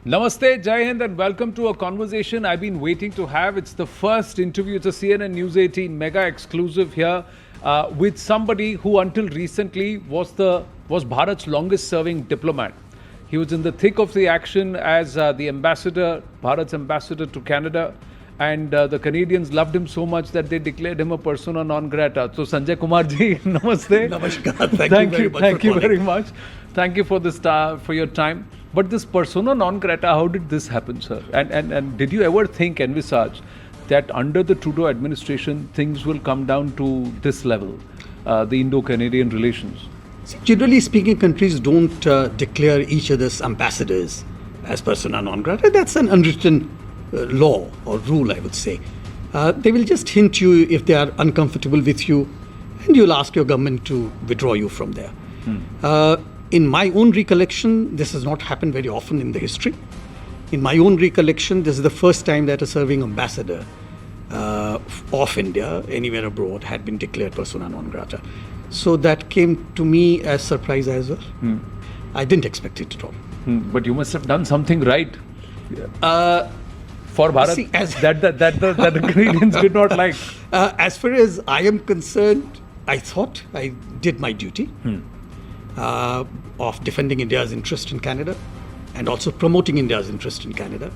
Namaste, Jai Hind, and welcome to a conversation I've been waiting to have. It's the first interview. It's a CNN News 18 mega exclusive here with somebody who until recently was Bharat's longest serving diplomat. He was in the thick of the action as the ambassador, Bharat's ambassador to Canada. And the Canadians loved him so much that they declared him a persona non grata. So Sanjay Kumar ji, namaste. Namaskar. Thank you very much. Thank you for this for your time. But this persona non grata, how did this happen, sir? And did you ever envisage that under the Trudeau administration things will come down to this level, the Indo-Canadian relations? Generally speaking, countries don't declare each other's ambassadors as persona non grata. That's an unwritten law or rule, I would say. They will just hint you if they are uncomfortable with you, and you'll ask your government to withdraw you from there. In my own recollection, this has not happened very often in the history. In my own recollection, this is the first time that a serving ambassador of India anywhere abroad had been declared persona non grata. So that came to me as surprise as well. I didn't expect it at all. But you must have done something right for Bharat. See, that the Canadians did not like. As far as I am concerned, I thought I did my duty of defending India's interest in Canada and also promoting India's interest in Canada.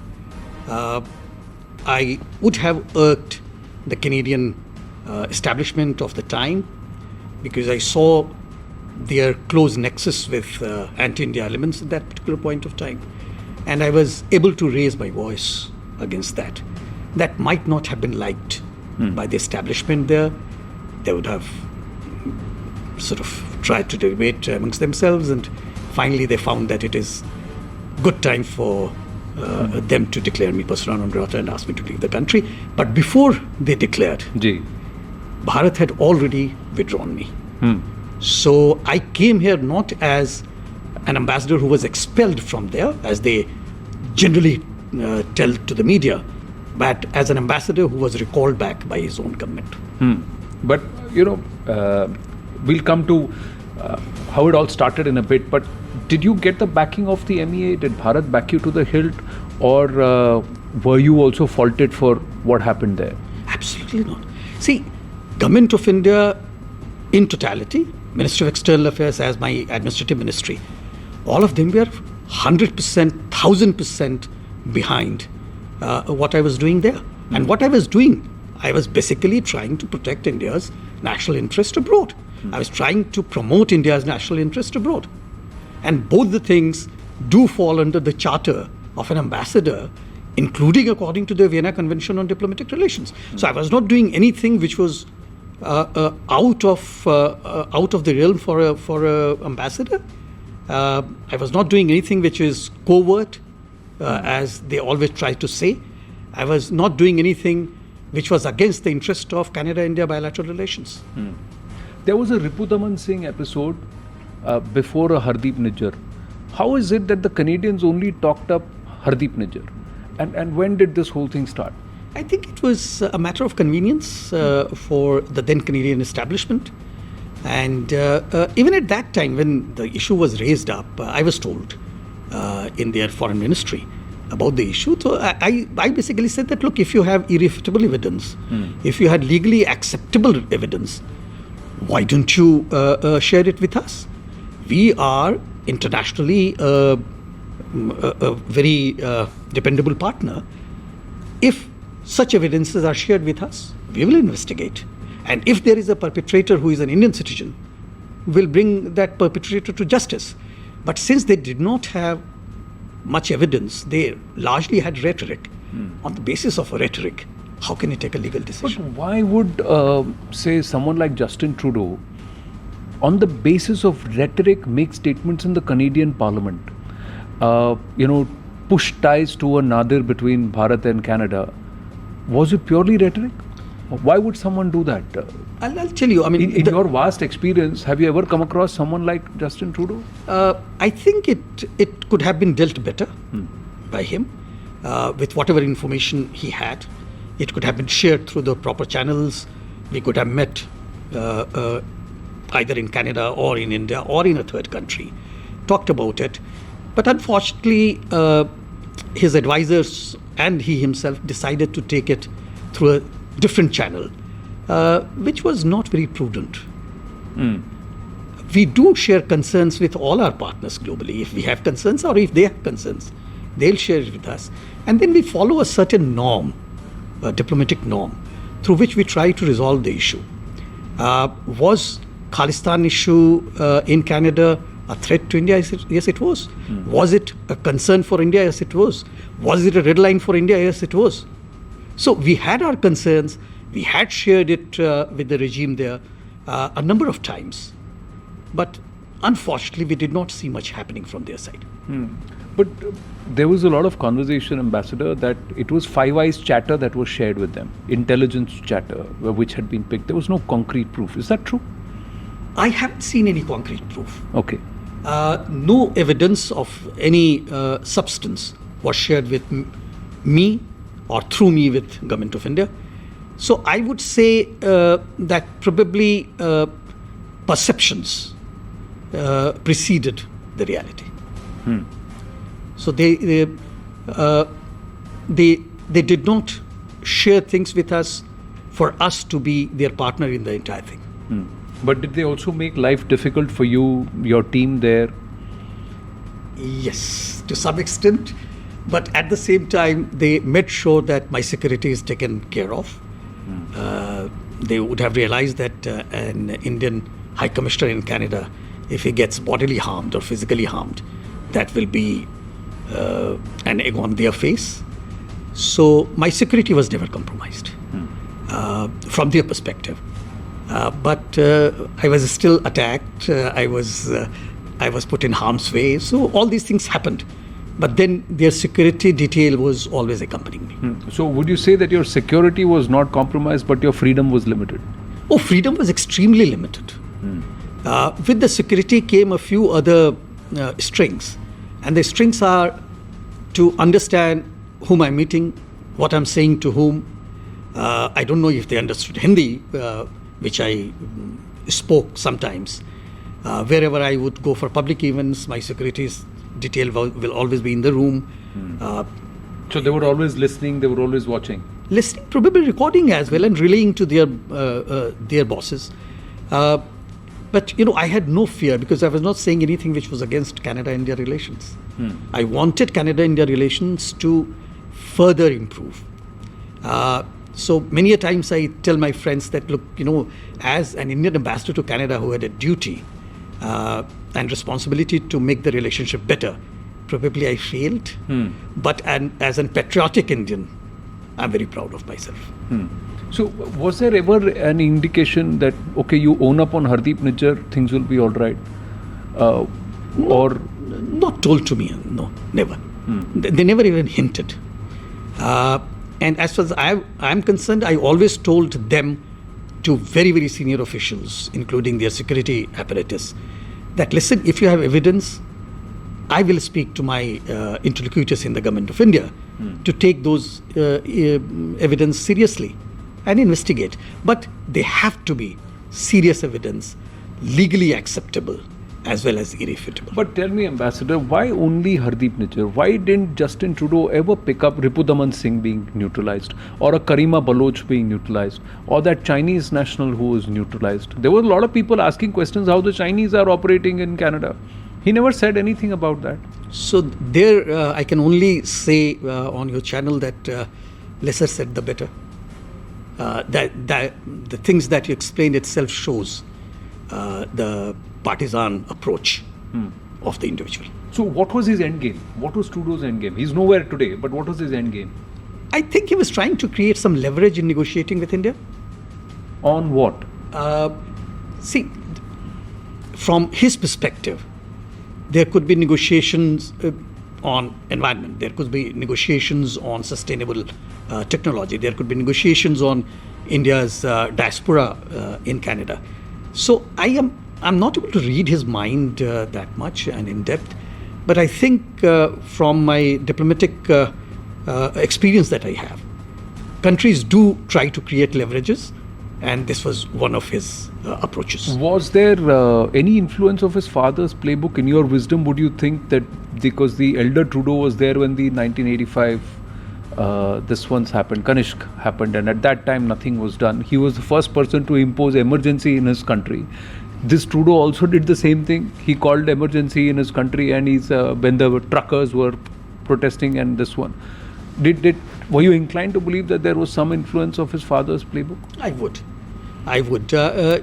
I would have irked the Canadian establishment of the time because I saw their close nexus with anti-India elements at that particular point of time. And I was able to raise my voice against that. That might not have been liked by the establishment there. They would have sort of tried to debate amongst themselves, and finally they found that it is good time for them to declare me persona non grata and ask me to leave the country. But before they declared, Bharat had already withdrawn me. So I came here not as an ambassador who was expelled from there, as they generally tell to the media, but as an ambassador who was recalled back by his own government. But, we'll come to how it all started in a bit, but did you get the backing of the MEA? Did Bharat back you to the hilt? Or were you also faulted for what happened there? Absolutely not. See, Government of India in totality, Ministry of External Affairs as my administrative ministry, all of them were 100%, 1000% behind what I was doing there. And what I was doing, I was basically trying to protect India's national interest abroad. I was trying to promote India's national interest abroad. And both the things do fall under the charter of an ambassador, including according to the Vienna Convention on Diplomatic Relations. So I was not doing anything which was out of the realm for a ambassador. I was not doing anything which is covert, as they always try to say. I was not doing anything which was against the interest of Canada-India bilateral relations. There was a Ripudaman Singh episode before a Hardeep Nijjar. How is it that the Canadians only talked up Hardeep Nijjar? And when did this whole thing start? I think it was a matter of convenience for the then Canadian establishment. And even at that time, when the issue was raised up, I was told in their foreign ministry about the issue. So I basically said that, look, if you have irrefutable evidence, if you had legally acceptable evidence, why don't you share it with us? We are internationally a very dependable partner. If such evidences are shared with us, we will investigate. And if there is a perpetrator who is an Indian citizen, we'll bring that perpetrator to justice. But since they did not have much evidence, they largely had rhetoric. On the basis of a rhetoric, how can you take a legal decision? But why would, say, someone like Justin Trudeau, on the basis of rhetoric, make statements in the Canadian Parliament? Push ties to a nadir between Bharat and Canada. Was it purely rhetoric? Why would someone do that? I'll tell you. I mean, in your vast experience, have you ever come across someone like Justin Trudeau? I think it could have been dealt better by him with whatever information he had. It could have been shared through the proper channels. We could have met either in Canada or in India or in a third country, talked about it. But unfortunately, his advisors and he himself decided to take it through a different channel, which was not very prudent. We do share concerns with all our partners globally. If we have concerns or if they have concerns, they'll share it with us. And then we follow a certain norm, a diplomatic norm, through which we try to resolve the issue. Was Khalistan issue in Canada a threat to India? Yes, it was. Was it a concern for India? Yes, it was. Was it a red line for India? Yes, it was. So we had our concerns. We had shared it with the regime there a number of times. But unfortunately, we did not see much happening from their side. But there was a lot of conversation, Ambassador, that it was Five Eyes chatter that was shared with them, intelligence chatter, which had been picked. There was no concrete proof. Is that true? I haven't seen any concrete proof. Okay. No evidence of any substance was shared with me or through me with Government of India. So I would say that probably perceptions preceded the reality. So they did not share things with us for us to be their partner in the entire thing. But did they also make life difficult for you, your team there? Yes, to some extent. But at the same time, they made sure that my security is taken care of. They would have realized that an Indian High Commissioner in Canada, if he gets bodily harmed or physically harmed, that will be an egg on their face. So my security was never compromised from their perspective. But I was still attacked. I was put in harm's way. So all these things happened. But then their security detail was always accompanying me. So would you say that your security was not compromised, but your freedom was limited? Oh, freedom was extremely limited. With the security came a few other strings. And the strings are to understand whom I'm meeting, what I'm saying to whom. I don't know if they understood Hindi, which I spoke sometimes. Wherever I would go for public events, my security's detail will always be in the room. So they were always listening, they were always watching? Listening, probably recording as well and relaying to their bosses. But, I had no fear because I was not saying anything which was against Canada-India relations. I wanted Canada-India relations to further improve. So many a times I tell my friends that, look, as an Indian ambassador to Canada who had a duty and responsibility to make the relationship better, probably I failed. But as a patriotic Indian, I'm very proud of myself. So was there ever an indication that, okay, you own up on Hardeep Nijjar, things will be all right? Or not told to me, no, never. They never even hinted. And as far as I'm concerned, I always told them to very, very senior officials, including their security apparatus, that listen, if you have evidence, I will speak to my interlocutors in the Government of India to take those evidence seriously and investigate. But they have to be serious evidence, legally acceptable, as well as irrefutable. But tell me, Ambassador, why only Hardeep Nijjar? Why didn't Justin Trudeau ever pick up Ripudaman Singh being neutralized, or a Karima Baloch being neutralized, or that Chinese national who was neutralized? There were a lot of people asking questions how the Chinese are operating in Canada. He never said anything about that. So there, I can only say on your channel that lesser said the better. That the things that you explained itself shows the partisan approach of the individual. So what was his end game? What was Trudeau's end game? He's nowhere today, but what was his end game? I think he was trying to create some leverage in negotiating with India. On what? See, from his perspective, there could be negotiations on environment. There could be negotiations on sustainable technology. There could be negotiations on India's diaspora in Canada. So I'm not able to read his mind that much and in depth, but I think from my diplomatic experience that I have, countries do try to create leverages, And this was one of his approaches. Was there any influence of his father's playbook? In your wisdom, would you think that because the elder Trudeau was there when the 1985 this one's happened, Kanishk happened, and at that time nothing was done. He was the first person to impose emergency in his country. This Trudeau also did the same thing. He called emergency in his country, and he's when the truckers were protesting, and this one. Were you inclined to believe that there was some influence of his father's playbook? I would.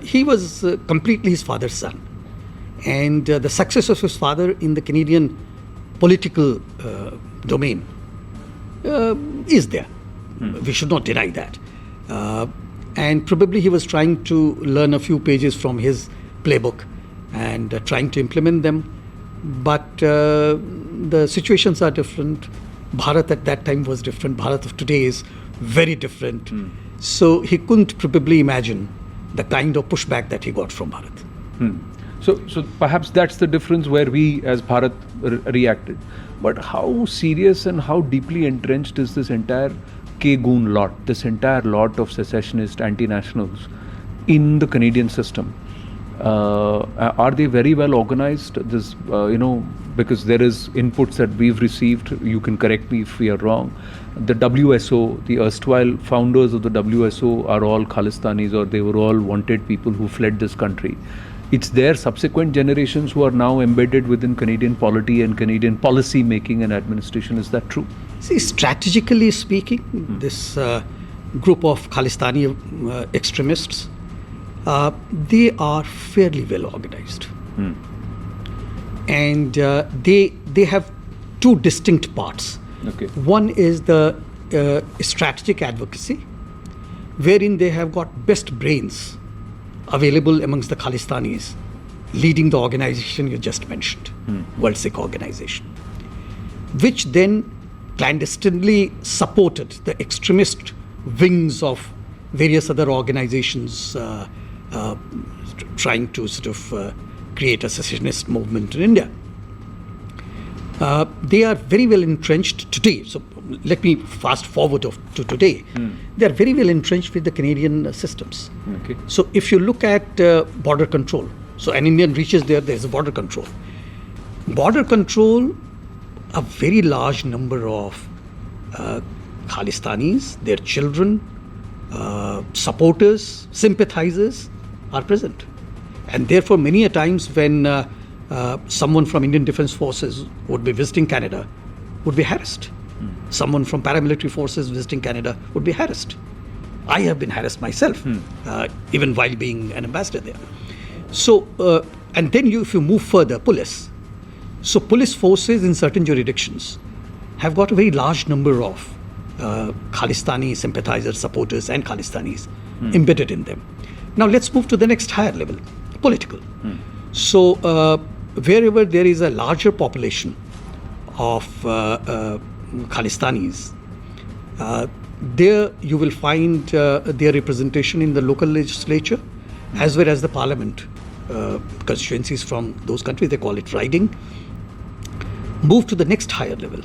He was completely his father's son. And the success of his father in the Canadian political domain is there. We should not deny that. And probably he was trying to learn a few pages from his playbook and trying to implement them. But the situations are different. Bharat at that time was different. Bharat of today is very different. So he couldn't probably imagine the kind of pushback that he got from Bharat. So perhaps that's the difference where we as Bharat reacted. But how serious and how deeply entrenched is this entire K-goon lot, this entire lot of secessionist anti-nationals in the Canadian system? Are they very well organized? This, because there is inputs that we've received. You can correct me if we are wrong. The WSO, the erstwhile founders of the WSO are all Khalistanis, or they were all wanted people who fled this country. It's their subsequent generations who are now embedded within Canadian polity and Canadian policy making and administration. Is that true? See, strategically speaking, this group of Khalistani extremists, they are fairly well organized. And they have two distinct parts. Okay. One is the strategic advocacy, wherein they have got best brains available amongst the Khalistanis, leading the organization you just mentioned, World Sikh Organization, which then clandestinely supported the extremist wings of various other organizations trying to sort of create a secessionist movement in India. They are very well entrenched today. So let me fast forward to today. They are very well entrenched with the Canadian systems. Okay. So if you look at border control, so an Indian reaches there is a border control. Border control, a very large number of Khalistanis, their children, supporters, sympathizers are present. And therefore, many a times when someone from Indian Defence Forces would be visiting Canada, would be harassed. Someone from paramilitary forces visiting Canada would be harassed. I have been harassed myself, even while being an ambassador there. So, and then if you move further, police. So police forces in certain jurisdictions have got a very large number of Khalistani sympathizers, supporters and Khalistanis embedded in them. Now let's move to the next higher level, political. So wherever there is a larger population of Khalistanis, there you will find their representation in the local legislature as well as the parliament. Constituencies from those countries, they call it riding. Move to the next higher level,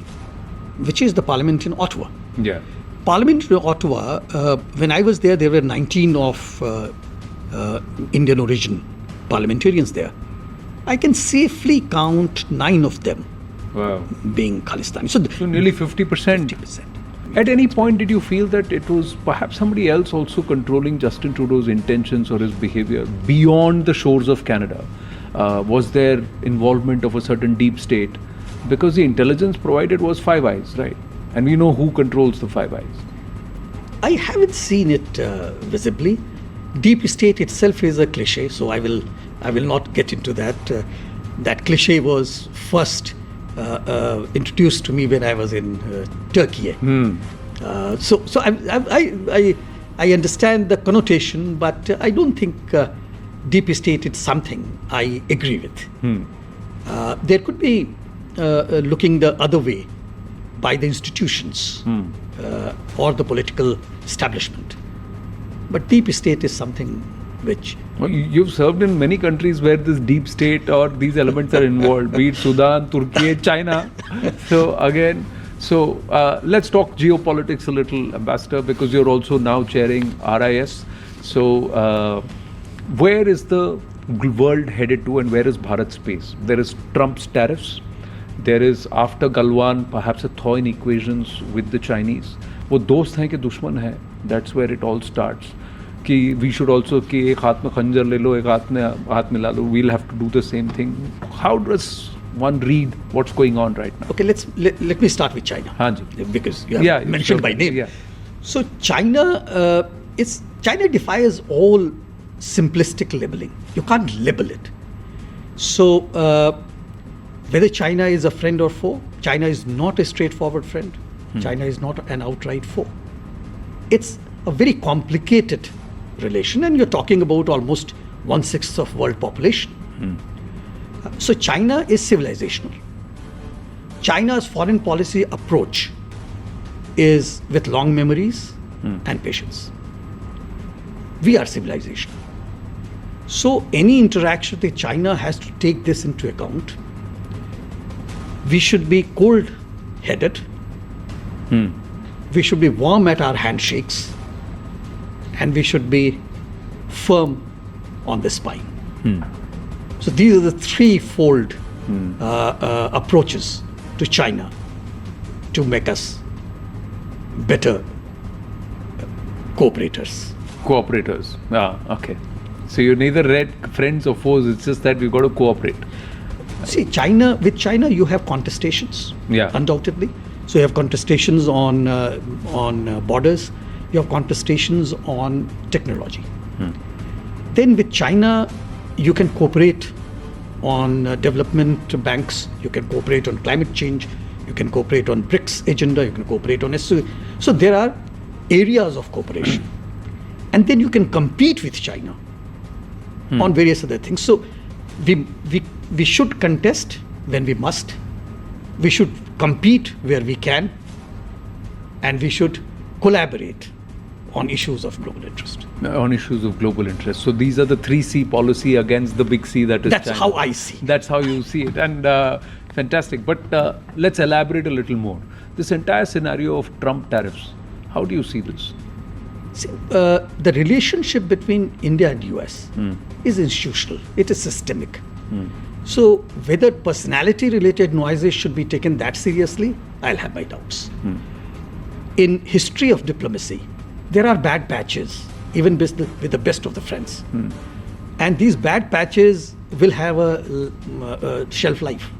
which is the parliament in Ottawa. Yeah. Parliament in Ottawa, when I was there were 19 of Indian origin parliamentarians there. I can safely count 9 of them being Khalistani. So nearly 50%. 50%. At any point, did you feel that it was perhaps somebody else also controlling Justin Trudeau's intentions or his behavior beyond the shores of Canada? Was there involvement of a certain deep state? Because the intelligence provided was Five Eyes, right? And we know who controls the Five Eyes. I haven't seen it visibly. Deep state itself is a cliche, so I will not get into that. That cliche was first introduced to me when I was in Turkey. So I understand the connotation, but I don't think deep state is something I agree with. There could be looking the other way by the institutions or the political establishment. But deep state is something which... Well, you've served in many countries where this deep state or these elements are involved, be it Sudan, Turkey, China. So again, let's talk geopolitics a little, Ambassador, because you're also now chairing RIS. So, where is the world headed to, and where is Bharat's space? There is Trump's tariffs. There is, after Galwan, perhaps a thaw in equations with the Chinese. वो दोस्त हैं कि दुश्मन है? That's where it all starts. कि we should also कि एक हाथ में खंजर ले लो, एक हाथ में ला लो. We'll have to do the same thing. How does one read what's going on right now? Okay, let me start with China. Haan ji. Because you have mentioned by name. Yeah. So China defies all simplistic labeling. You can't label it. So whether China is a friend or foe, China is not a straightforward friend. China is not an outright foe. It's a very complicated relation, and you're talking about almost 1/6 of world population. So China is civilizational. China's foreign policy approach is with long memories and patience. We are civilizational. So any interaction with China has to take this into account. We should be cold-headed. We should be warm at our handshakes, and we should be firm on the spine. So these are the threefold approaches to China to make us better cooperators. Cooperators. Okay. So you're neither friends or foes. It's just that we've got to cooperate. See, with China, you have contestations. Yeah. Undoubtedly. So you have contestations on borders. You have contestations on technology. Then with China, you can cooperate on development banks. You can cooperate on climate change. You can cooperate on BRICS agenda. You can cooperate on SOE. So there are areas of cooperation. And then you can compete with China on various other things. So we should contest when we must. We should compete where we can. And we should collaborate on issues of global interest. On issues of global interest. So these are the 3C policy against the big C that is That's China. how I see. That's how you see it. And fantastic. But let's elaborate a little more. This entire scenario of Trump tariffs, how do you see this? See, the relationship between India and US is institutional. It is systemic. So whether personality-related noises should be taken that seriously, I'll have my doubts. In history of diplomacy, there are bad patches, even with the best of the friends. And these bad patches will have a shelf life.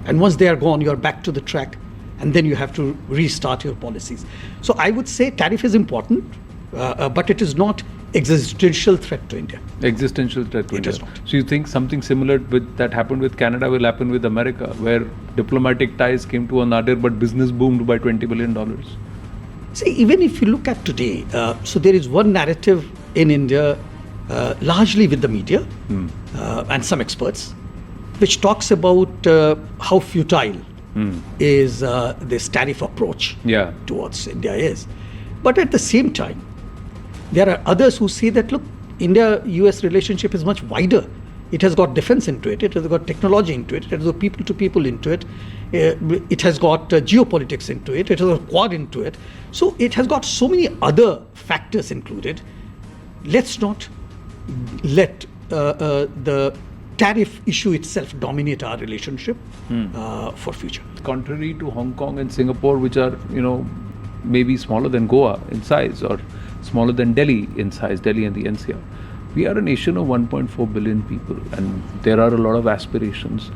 And once they are gone, you're back to the track, and then you have to restart your policies. So I would say tariff is important, but it is not existential threat to India. Existential threat to India. It is not. So you think something similar that happened with Canada will happen with America, where diplomatic ties came to a nadir, but business boomed by $20 billion? See, even if you look at today, so there is one narrative in India, largely with the media and some experts, which talks about how futile is this tariff approach towards India is. But at the same time, there are others who say that, look, India-US relationship is much wider. It has got defense into it. It has got technology into it. It has got people-to-people into it. It has got geopolitics into it. It has got Quad into it. So it has got so many other factors included. Let's not let the tariff issue itself dominate our relationship for future. Contrary to Hong Kong and Singapore, which are, maybe smaller than Goa in size or smaller than Delhi in size, Delhi and the NCR. We are a nation of 1.4 billion people, and there are a lot of aspirations,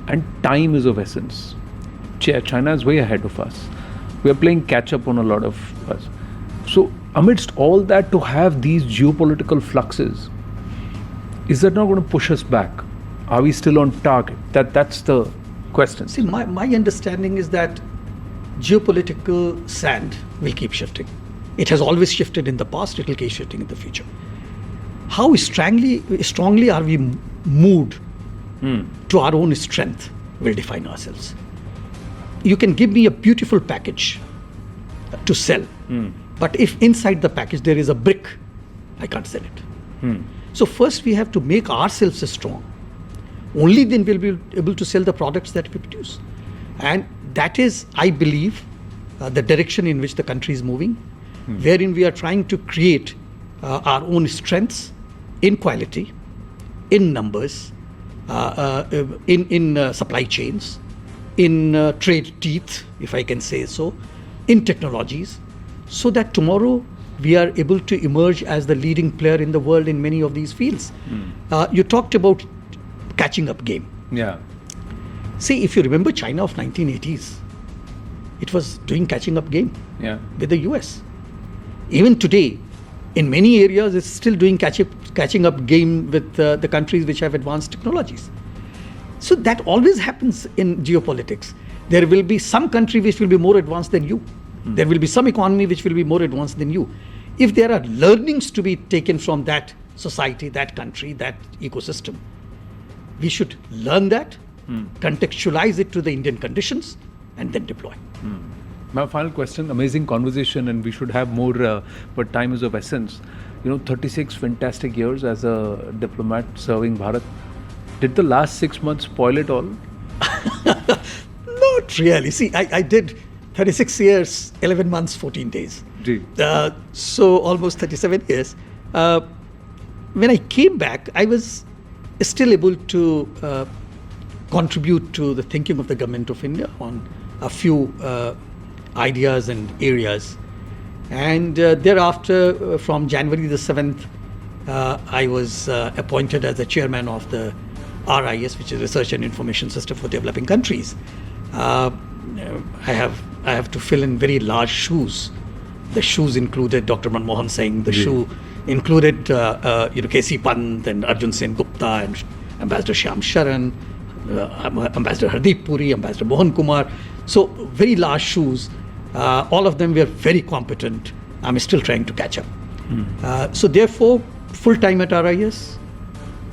and time is of essence. China is way ahead of us. We are playing catch up on a lot of us. So amidst all that, to have these geopolitical fluxes, is that not going to push us back? Are we still on target? That's the question. See, my understanding is that geopolitical sand will keep shifting. It has always shifted in the past. It will keep shifting in the future. How strongly are we moved to our own strength will define ourselves. You can give me a beautiful package to sell, but if inside the package there is a brick, I can't sell it. So first we have to make ourselves strong. Only then we'll be able to sell the products that we produce. And that is, I believe, the direction in which the country is moving, wherein we are trying to create our own strengths in quality, in numbers, in supply chains, in trade teeth, if I can say so, in technologies, so that tomorrow we are able to emerge as the leading player in the world in many of these fields. You talked about catching up game. Yeah. See, if you remember China of 1980s, it was doing catching up game with the US. Even today, in many areas, it's still doing catching up game with the countries which have advanced technologies. So that always happens in geopolitics. There will be some country which will be more advanced than you. There will be some economy which will be more advanced than you. If there are learnings to be taken from that society, that country, that ecosystem, we should learn that, contextualize it to the Indian conditions, and then deploy. My final question, amazing conversation, and we should have more, but time is of essence. 36 fantastic years as a diplomat serving Bharat. Did the last 6 months spoil it all? Not really. See, I did 36 years, 11 months, 14 days. So almost 37 years. When I came back, I was still able to contribute to the thinking of the government of India on a few ideas and areas. And thereafter, from January the 7th, I was appointed as the chairman of the RIS, which is Research and Information System for Developing Countries. I have to fill in very large shoes. The shoes included Dr. Manmohan Singh. The shoe included K.C. Pant and Arjun Sen Gupta and Ambassador Shyam Sharan, Ambassador Hardeep Puri, Ambassador Mohan Kumar. So very large shoes. All of them were very competent. I'm still trying to catch up. So therefore, full time at RIS.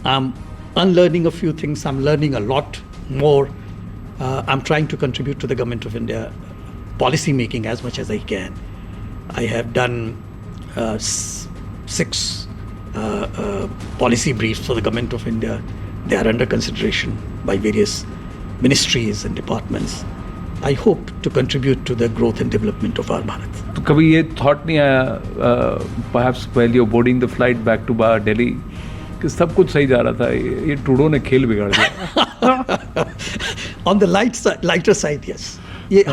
I'm unlearning a few things. I'm learning a lot more. I'm trying to contribute to the government of India policy making as much as I can. I have done 6 policy briefs for the government of India. They are under consideration by various ministries and departments. I hope to contribute to the growth and development of our Bharat. तो कभी ये thought नहीं आया, perhaps while you're boarding the flight back to Delhi, कि सब कुछ सही जा रहा था, ये ट्रूडो ने खेल बिगाड़ दिया? On the lighter side, yes. ये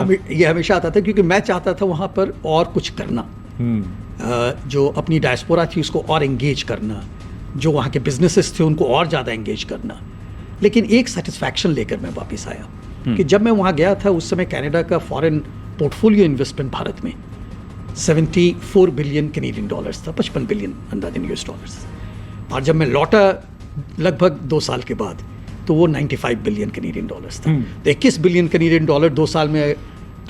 हमेशा आता था क्योंकि मैं चाहता था वहाँ पर और कुछ करना, जो अपनी डायस्पोरा थी उसको और एंगेज करना, जो वहाँ के बिजनेसेस थे उनको और ज़्यादा एंगेज करना. लेकिन एक सेटिस्फैक्शन लेकर मैं वापस आया कि जब मैं वहाँ गया था उस समय कनाडा का फॉरेन पोर्टफोलियो इन्वेस्टमेंट भारत में 74 बिलियन कैनेडियन डॉलर्स था, 55 बिलियन अंदाजन US डॉलर्स. और जब मैं लौटा लगभग 2 साल के बाद तो वो 95 बिलियन कैनेडियन डॉलर्स था. तो 21 बिलियन कैनेडियन डॉलर 2 साल में,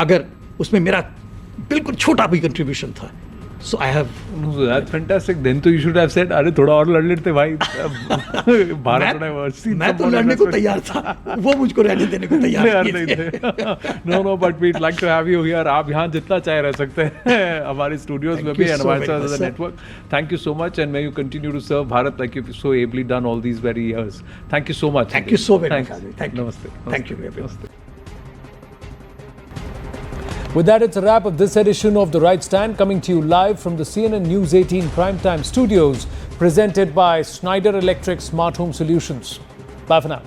अगर उसमें मेरा बिल्कुल छोटा भी कंट्रीब्यूशन था. So I have. No, that's fantastic. Then तो you should have said, अरे थोड़ा और लड़ लेते भाई. भारत ने मैं तो लड़ने को तैयार था, वो मुझको रहने देने को तैयार नहीं थे. No, but we'd like to have you here. आप यहाँ जितना चाहे रह सकते हैं हमारे स्टूडियोज में भी and हमारे network. Thank you so much, and may you continue to serve Bharat like you've so ably done all these very years. Thank you so much. Thank you so very much. Thank you. Namaste. Thank you very much. With that, it's a wrap of this edition of The Right Stand, coming to you live from the CNN News 18 Primetime Studios, presented by Schneider Electric Smart Home Solutions. Bye for now.